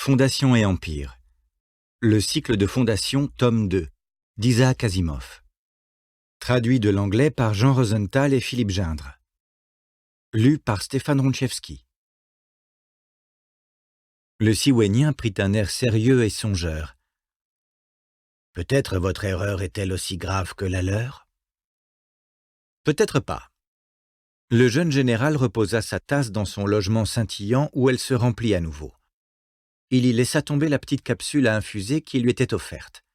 Fondation et Empire. Le cycle de fondation, tome 2, d'Isaac Asimov. Traduit de l'anglais par Jean Rosenthal et Philippe Gindre. Lu par Stéphane Ronchevski. Le Siouénien prit un air sérieux et songeur. « Peut-être votre erreur est-elle aussi grave que la leur ?»« Peut-être pas. » Le jeune général reposa sa tasse dans son logement scintillant où elle se remplit à nouveau. Il y laissa tomber la petite capsule à infuser qui lui était offerte.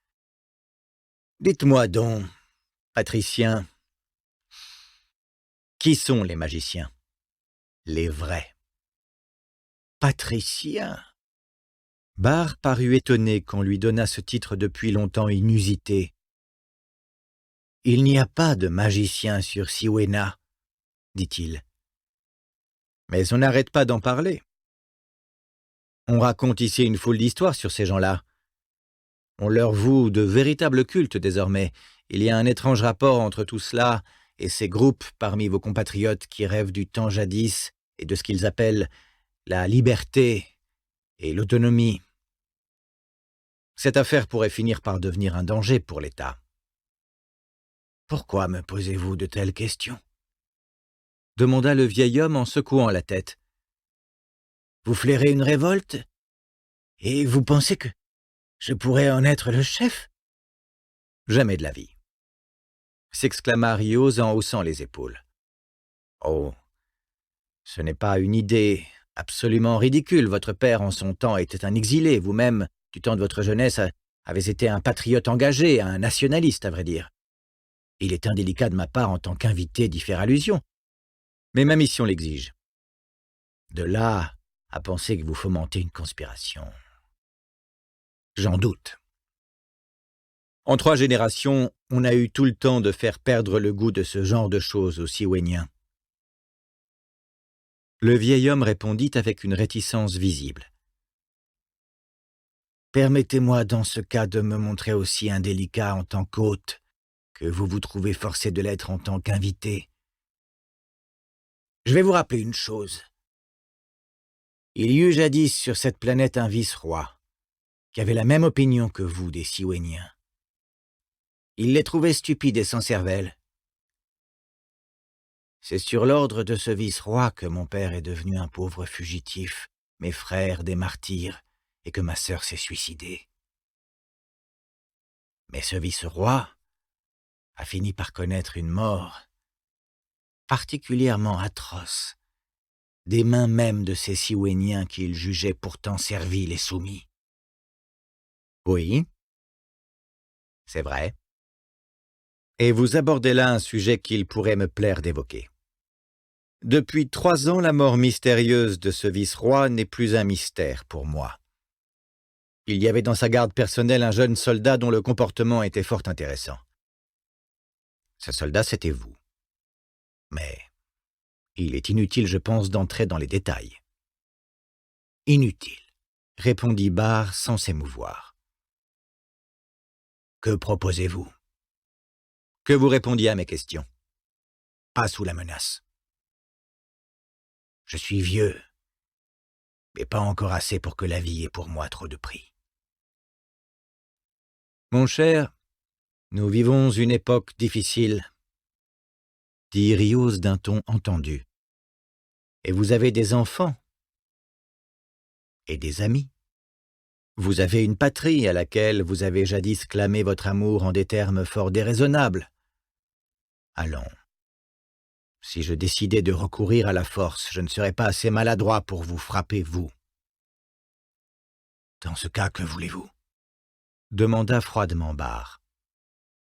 « Dites-moi donc, patricien, qui sont les magiciens? Les vrais. » « Patricien ?» Barre parut étonné qu'on lui donnât ce titre depuis longtemps inusité. « Il n'y a pas de magicien sur Siouéna, » dit-il. « Mais on n'arrête pas d'en parler. On raconte ici une foule d'histoires sur ces gens-là. On leur voue de véritables cultes désormais. Il y a un étrange rapport entre tout cela et ces groupes parmi vos compatriotes qui rêvent du temps jadis et de ce qu'ils appellent la liberté et l'autonomie. Cette affaire pourrait finir par devenir un danger pour l'État. »« Pourquoi me posez-vous de telles questions ?» demanda le vieil homme en secouant la tête. « Vous flairez une révolte? Et vous pensez que je pourrais en être le chef? » ?»« Jamais de la vie. » s'exclama Rios en haussant les épaules. « Oh, ce n'est pas une idée absolument ridicule. Votre père, en son temps, était un exilé. Vous-même, du temps de votre jeunesse, avez été un patriote engagé, un nationaliste, à vrai dire. Il est indélicat de ma part, en tant qu'invité, d'y faire allusion. Mais ma mission l'exige. De là à penser que vous fomentez une conspiration. J'en doute. En 3 générations, on a eu tout le temps de faire perdre le goût de ce genre de choses aux Siouéniens. Le vieil homme répondit avec une réticence visible. « Permettez-moi dans ce cas de me montrer aussi indélicat en tant qu'hôte que vous vous trouvez forcé de l'être en tant qu'invité. Je vais vous rappeler une chose. Il y eut jadis sur cette planète un vice-roi qui avait la même opinion que vous des Siouéniens. Il les trouvait stupides et sans cervelle. C'est sur l'ordre de ce vice-roi que mon père est devenu un pauvre fugitif, mes frères des martyrs, et que ma sœur s'est suicidée. Mais ce vice-roi a fini par connaître une mort particulièrement atroce, des mains même de ces Siouéniens qu'il jugeait pourtant serviles et soumis. Oui, c'est vrai. Et vous abordez là un sujet qu'il pourrait me plaire d'évoquer. Depuis 3 ans, la mort mystérieuse de ce vice-roi n'est plus un mystère pour moi. Il y avait dans sa garde personnelle un jeune soldat dont le comportement était fort intéressant. Ce soldat, c'était vous. Mais il est inutile, je pense, d'entrer dans les détails. Inutile, répondit Barre sans s'émouvoir. Que proposez-vous? Que vous répondiez à mes questions. Pas sous la menace. Je suis vieux, mais pas encore assez pour que la vie ait pour moi trop de prix. Mon cher, nous vivons une époque difficile, dit Rios d'un ton entendu. Et vous avez des enfants et des amis. Vous avez une patrie à laquelle vous avez jadis clamé votre amour en des termes fort déraisonnables. Allons. Si je décidais de recourir à la force, je ne serais pas assez maladroit pour vous frapper, vous. Dans ce cas, que voulez-vous? Demanda froidement Barre.